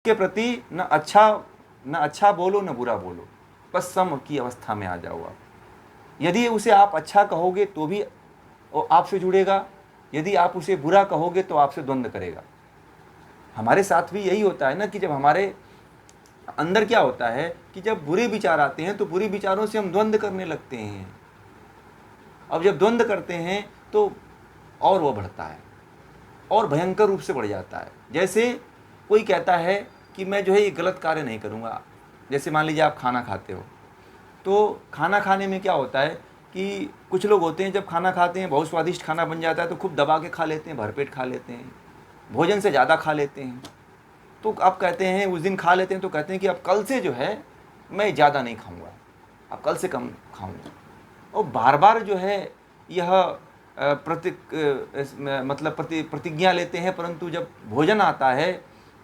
के प्रति न अच्छा बोलो न बुरा बोलो, बस सम की अवस्था में आ जाओ आप। यदि उसे आप अच्छा कहोगे तो भी वो आपसे जुड़ेगा, यदि आप उसे बुरा कहोगे तो आपसे द्वंद्व करेगा। हमारे साथ भी यही होता है ना कि जब हमारे अंदर क्या होता है कि जब बुरे विचार आते हैं तो बुरे विचारों से हम द्वंद्व करने लगते हैं। अब जब द्वंद्व करते हैं तो और वो बढ़ता है और भयंकर रूप से बढ़ जाता है। जैसे कोई कहता है कि मैं जो है ये गलत कार्य नहीं करूँगा। जैसे मान लीजिए आप खाना खाते हो, तो खाना खाने में क्या होता है कि कुछ लोग होते हैं जब खाना खाते हैं, बहुत स्वादिष्ट खाना बन जाता है तो खूब दबा के खा लेते हैं, भरपेट खा लेते हैं, भोजन से ज़्यादा खा लेते हैं। तो अब कहते हैं, उस दिन खा लेते हैं तो कहते हैं कि अब कल से जो है मैं ज़्यादा नहीं खाऊंगा, अब कल से कम खाऊंगा। और बार बार जो है यह प्रतिज्ञा लेते हैं, परंतु जब भोजन आता है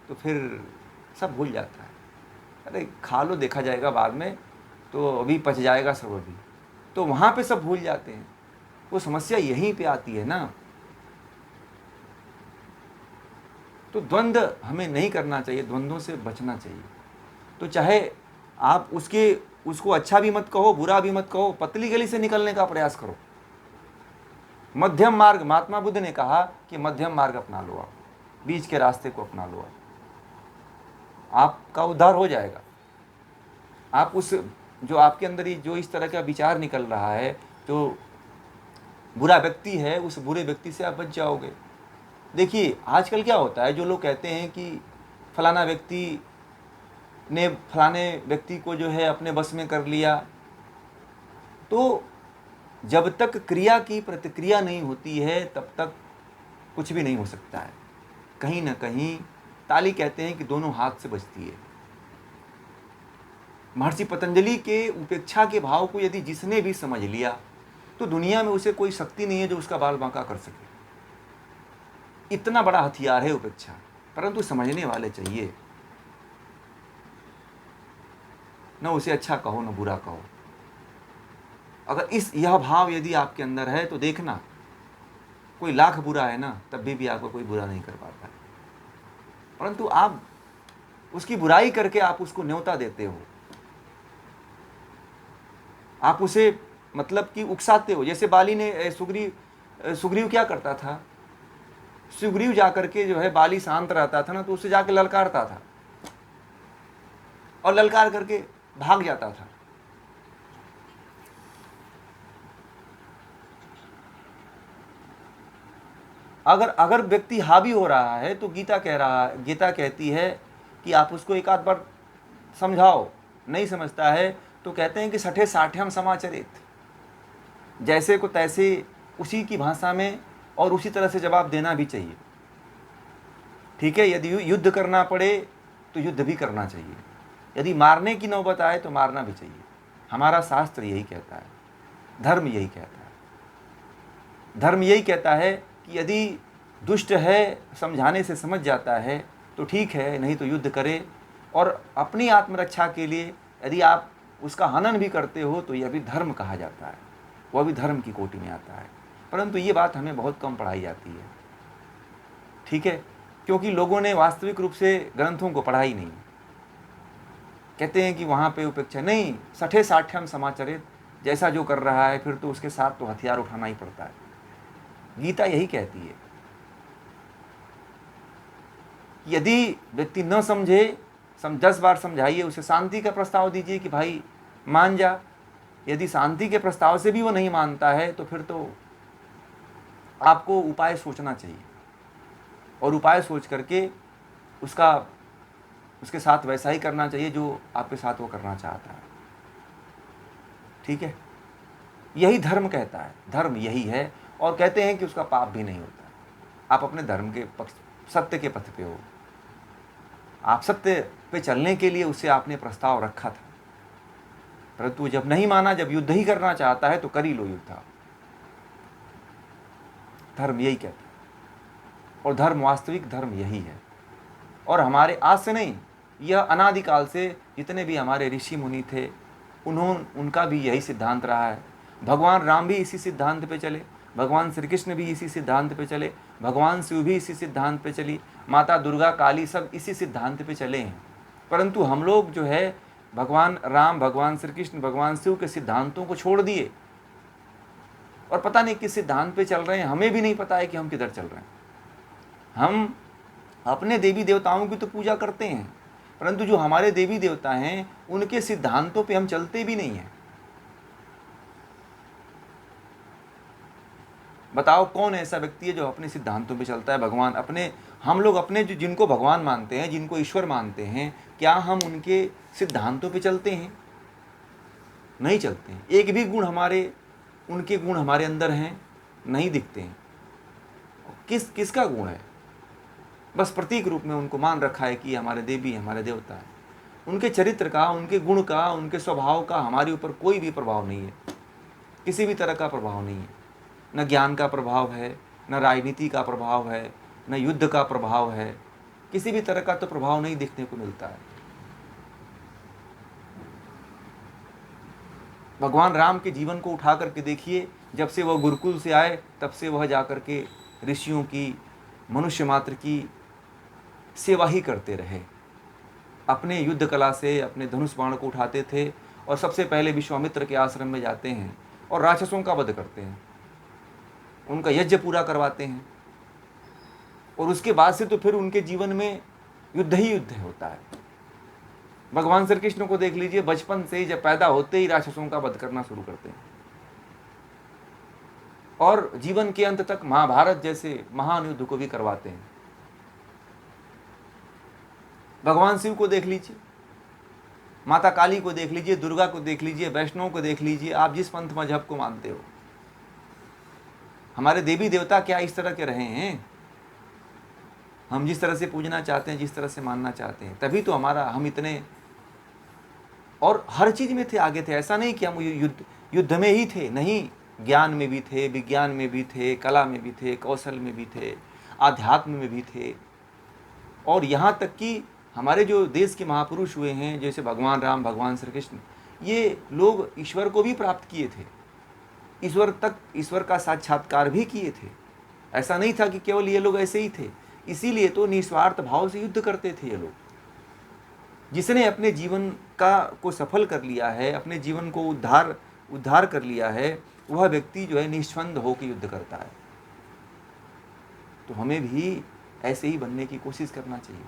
तो फिर सब भूल जाता है। अरे खा लो, देखा जाएगा बाद में, तो अभी पच जाएगा सब अभी, तो वहाँ पे सब भूल जाते हैं। वो समस्या यहीं पे आती है ना। तो द्वंद्व हमें नहीं करना चाहिए, द्वंद्वों से बचना चाहिए। तो चाहे आप उसको अच्छा भी मत कहो, बुरा भी मत कहो, पतली गली से निकलने का प्रयास करो। मध्यम मार्ग, महात्मा बुद्ध ने कहा कि मध्यम मार्ग अपना लो, आप बीच के रास्ते को अपना लो, आपका उद्धार हो जाएगा। आप उस जो आपके अंदर ही जो इस तरह का विचार निकल रहा है, जो बुरा व्यक्ति है, उस बुरे व्यक्ति से आप बच जाओगे। देखिए आजकल क्या होता है, जो लोग कहते हैं कि फलाना व्यक्ति ने फलाने व्यक्ति को जो है अपने बस में कर लिया, तो जब तक क्रिया की प्रतिक्रिया नहीं होती है तब तक कुछ भी नहीं हो सकता है। कहीं ना कहीं ताली कहते हैं कि दोनों हाथ से बजती है। महर्षि पतंजलि के उपेक्षा के भाव को यदि जिसने भी समझ लिया तो दुनिया में उसे कोई शक्ति नहीं है जो उसका बाल बांका कर सके। इतना बड़ा हथियार है उपेक्षा, परंतु समझने वाले चाहिए। न उसे अच्छा कहो न बुरा कहो। अगर यह भाव यदि आपके अंदर है तो देखना, कोई लाख बुरा है ना तब भी आपको कोई बुरा नहीं कर पाता है, परंतु आप उसकी बुराई करके आप उसको न्योता देते हो, आप उसे मतलब कि उकसाते हो। जैसे बाली ने सुग्रीव क्या करता था, सुग्रीव जाकर के जो है, बाली शांत रहता था ना तो उसे जाके ललकारता था और ललकार करके भाग जाता था। अगर व्यक्ति हावी हो रहा है तो गीता कहती है कि आप उसको एक आध बार समझाओ, नहीं समझता है तो कहते हैं कि सठे साठ्यम समाचरित, जैसे को तैसे उसी की भाषा में और उसी तरह से जवाब देना भी चाहिए। ठीक है, यदि युद्ध करना पड़े तो युद्ध भी करना चाहिए, यदि मारने की नौबत आए तो मारना भी चाहिए। हमारा शास्त्र यही कहता है, धर्म यही कहता है। धर्म यही कहता है कि यदि दुष्ट है, समझाने से समझ जाता है तो ठीक है, नहीं तो युद्ध करे। और अपनी आत्मरक्षा के लिए यदि आप उसका हनन भी करते हो तो यह भी धर्म कहा जाता है, वह भी धर्म की कोटि में आता है। परंतु ये बात हमें बहुत कम पढ़ाई जाती है। ठीक है, क्योंकि लोगों ने वास्तविक रूप से ग्रंथों को पढ़ा ही नहीं। कहते हैं कि वहाँ पे उपेक्षा नहीं, सठे साठ्यम समाचरित, जैसा जो कर रहा है फिर तो उसके साथ तो हथियार उठाना ही पड़ता है। गीता यही कहती है। यदि व्यक्ति न समझे, 10 बार समझाइए उसे, शांति का प्रस्ताव दीजिए कि भाई मान जा। यदि शांति के प्रस्ताव से भी वो नहीं मानता है तो फिर तो आपको उपाय सोचना चाहिए और उपाय सोच करके उसके साथ वैसा ही करना चाहिए जो आपके साथ वो करना चाहता है। ठीक है, यही धर्म कहता है, धर्म यही है। और कहते हैं कि उसका पाप भी नहीं होता। आप अपने धर्म के पक्ष, सत्य के पथ पे हो, आप सत्य पे चलने के लिए उससे आपने प्रस्ताव रखा था, परंतु जब नहीं माना, जब युद्ध ही करना चाहता है तो कर ही लो युद्ध। धर्म यही कहता है और धर्म, वास्तविक धर्म यही है। और हमारे आज से नहीं, यह अनादिकाल से जितने भी हमारे ऋषि मुनि थे उनका भी यही सिद्धांत रहा है। भगवान राम भी इसी सिद्धांत पे चले, भगवान श्री कृष्ण भी इसी सिद्धांत पे चले, भगवान शिव भी इसी सिद्धांत पे चली, माता दुर्गा, काली सब इसी सिद्धांत पे चले हैं। परंतु हम लोग जो है भगवान राम, भगवान श्री कृष्ण, भगवान शिव के सिद्धांतों को छोड़ दिए और पता नहीं किस सिद्धांत पे चल रहे हैं। हमें भी नहीं पता है कि हम किधर चल रहे हैं। हम अपने देवी देवताओं की तो पूजा करते हैं, परंतु जो हमारे देवी देवता हैं उनके सिद्धांतों पे हम चलते भी नहीं हैं। बताओ कौन ऐसा व्यक्ति है जो अपने सिद्धांतों पे चलता है? भगवान अपने, हम लोग अपने जो जिनको भगवान मानते हैं, जिनको ईश्वर मानते हैं, क्या हम उनके सिद्धांतों पे चलते हैं? नहीं चलते हैं। एक भी गुण हमारे, उनके गुण हमारे अंदर हैं नहीं दिखते हैं। किसका गुण है? बस प्रतीक रूप में उनको मान रखा है कि हमारे देवी, हमारे देवता है। उनके चरित्र का, उनके गुण का, उनके स्वभाव का हमारे ऊपर कोई भी प्रभाव नहीं है, किसी भी तरह का प्रभाव नहीं है। न ज्ञान का प्रभाव है, न राजनीति का प्रभाव है, न युद्ध का प्रभाव है, किसी भी तरह का तो प्रभाव नहीं देखने को मिलता है। भगवान राम के जीवन को उठा करके देखिए, जब से वह गुरुकुल से आए तब से वह जाकर के ऋषियों की, मनुष्य मात्र की सेवा ही करते रहे। अपने युद्ध कला से अपने धनुष बाण को उठाते थे और सबसे पहले विश्वामित्र के आश्रम में जाते हैं और राक्षसों का वध करते हैं, उनका यज्ञ पूरा करवाते हैं। और उसके बाद से तो फिर उनके जीवन में युद्ध ही युद्ध होता है। भगवान श्री कृष्ण को देख लीजिए, बचपन से ही, जब पैदा होते ही राक्षसों का वध करना शुरू करते हैं और जीवन के अंत तक महाभारत जैसे महान युद्ध को भी करवाते हैं। भगवान शिव को देख लीजिए, माता काली को देख लीजिए, दुर्गा को देख लीजिए, वैष्णव को देख लीजिए, आप जिस पंथ मजहब को मानते हो, हमारे देवी देवता क्या इस तरह के रहे हैं? हम जिस तरह से पूजना चाहते हैं, जिस तरह से मानना चाहते हैं, तभी तो हम इतने, और हर चीज में थे, आगे थे। ऐसा नहीं कि हम युद्ध में ही थे, नहीं, ज्ञान में भी थे, विज्ञान में भी थे, कला में भी थे, कौशल में भी थे, आध्यात्म में भी थे। और यहाँ तक कि हमारे जो देश के महापुरुष हुए हैं, जैसे भगवान राम, भगवान श्री कृष्ण, ये लोग ईश्वर को भी प्राप्त किए थे, ईश्वर का साक्षात्कार भी किए थे। ऐसा नहीं था कि केवल ये लोग ऐसे ही थे। इसीलिए तो निस्वार्थ भाव से युद्ध करते थे ये लोग। जिसने अपने जीवन को सफल कर लिया है, अपने जीवन को उद्धार कर लिया है, वह व्यक्ति जो है निस्पंद होकर युद्ध करता है। तो हमें भी ऐसे ही बनने की कोशिश करना चाहिए।